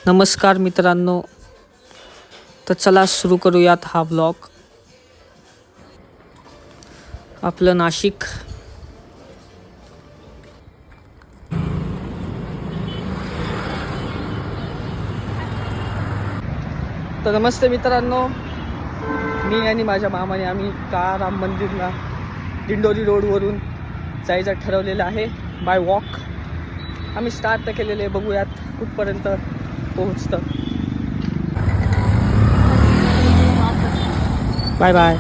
नमस्कार मित्रांनो, तर चला सुरू करूयात हा व्लॉग. आपलं नाशिक. तर नमस्ते मित्रांनो, मी आणि माझ्या मामाने आम्ही काळाराम मंदिरला दिंडोरी रोडवरून जायचं ठरवलेलं आहे बाय वॉक. आम्ही स्टार्ट तर केलेले आहे, बघूयात कुठपर्यंत पोहोचतं. Bye bye.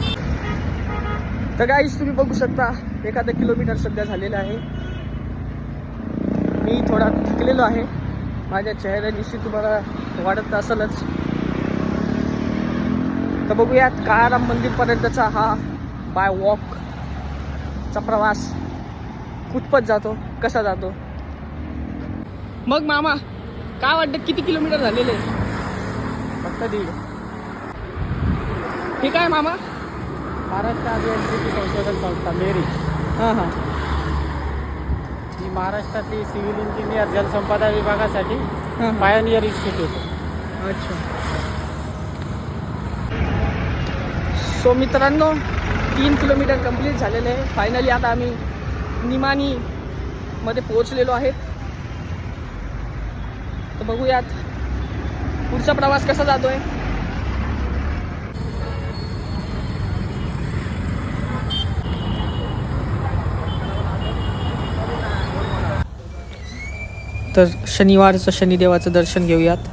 तर गाईस तुम्ही बघू शकता एखादा किलोमीटर सध्या झालेलं आहे. मी थोडा थकलेलो आहे, माझ्या चेहऱ्यानिशी तुम्हाला वाटत असेलच. तर बघूयात काळाराम मंदिरपर्यंतचा हा बाय वॉकचा प्रवास कुठपत जातो, कसा जातो. मग मामा काय वाटतं, किती किलोमीटर झालेले? फक्त 1.5. ठीक आहे मामा. महाराष्ट्र अभियांत्रिकी संशोधन संस्था मेरी हां हां ही महाराष्ट्रातली सिव्हिल इंजिनियर जलसंपदा विभागासाठी हां पायोनियर इन्स्टिट्यूट. अच्छा. सो मित्रांनो, 3 किलोमीटर कंप्लीट झालेले आहे. फायनली आता आम्ही निमाणीमध्ये पोहोचलेलो आहेत. तर बघूयात पुढचा प्रवास कसा जातोय. तर शनिवारचं शनिदेवाचं दर्शन घेऊयात.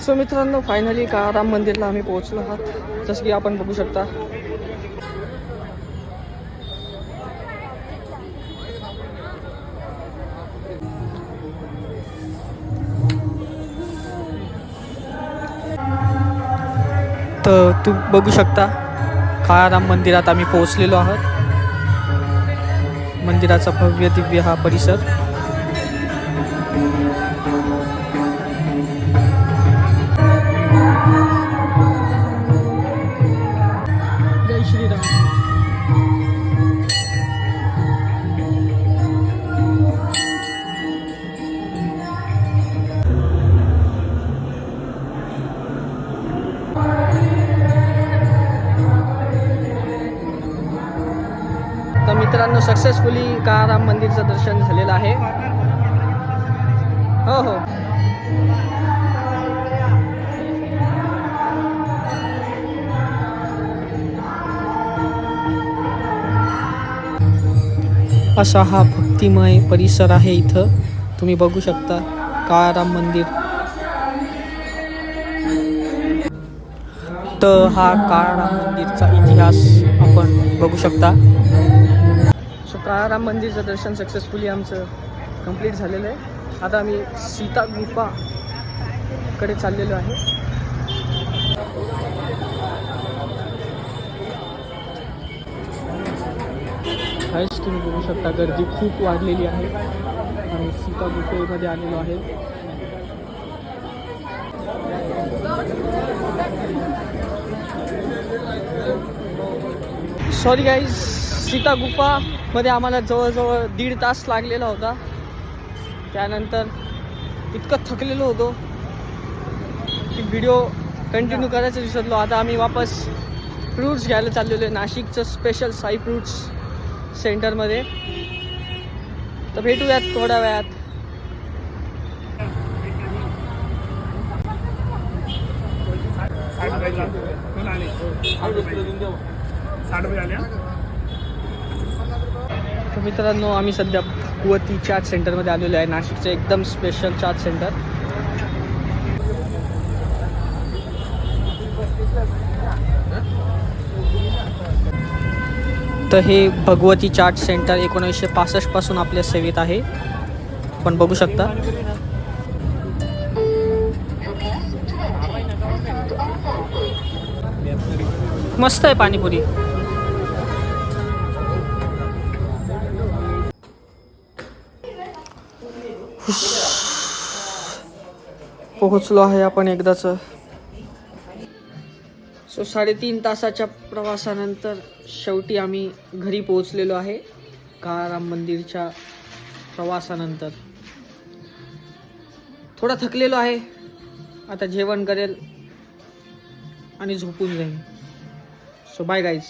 सो मित्रांनो, फायनली काळाराम मंदिरला आम्ही पोहोचलो आहात, जसं की आपण बघू शकता. तर तू बघू शकता काळाराम मंदिरात आम्ही पोहोचलेलो आहोत. मंदिराचा भव्य दिव्य हा परिसर. जय श्रीराम. तर मित्रांनो, सक्सेसफुली काळाराम मंदिरचं दर्शन झालेलं आहे. हो हो. असा हा भक्तिमय परिसर आहे इथं. तुम्ही बघू शकता काळाराम मंदिर. तर हा काळाराम मंदिरचा इतिहास आपण बघू शकता. सो काळाराम मंदिरचं दर्शन सक्सेसफुली आमचं कंप्लीट झालेलं आहे. आता आम्ही सीता गुफाकडे चाललेलो आहे. काहीच तुम्ही बघू शकता, गर्दी खूप वाढलेली आहे. आम्ही सीता गुफेमध्ये आलेलो आहे. सॉरी गाईज, सीता गुफामध्ये आम्हाला जवळजवळ 1.5 तास लागलेला होता. त्यानंतर इतकं थकलेलो होतो की व्हिडिओ कंटिन्यू करायचं विसरलो. आता आम्ही वापस फ्रूट्स घ्यायला चाललेलो आहे नाशिकचं स्पेशल साई फ्रूट्स सेंटरमध्ये. तर भेटूयात थोड्या वेळात. तर मित्रांनो, आम्ही सध्या भगवती चाट सेंटरमध्ये आलेलो आहे, नाशिकचं एकदम स्पेशल चाट सेंटर. तर हे भगवती चाट सेंटर 1965 पासून आपल्या सेवेत आहे, आपण बघू शकता. मस्त आहे पाणीपुरी. पोहोचलो आहे आपण एकदाच. सो 3.5 तासाच्या प्रवासानंतर शेवटी आम्ही घरी पोहोचलेलो आहे. काळाराम मंदिरच्या प्रवासानंतर थोडा थकलेलो आहे. आता जेवण करेल आणि झोपून जाईन. So bye guys.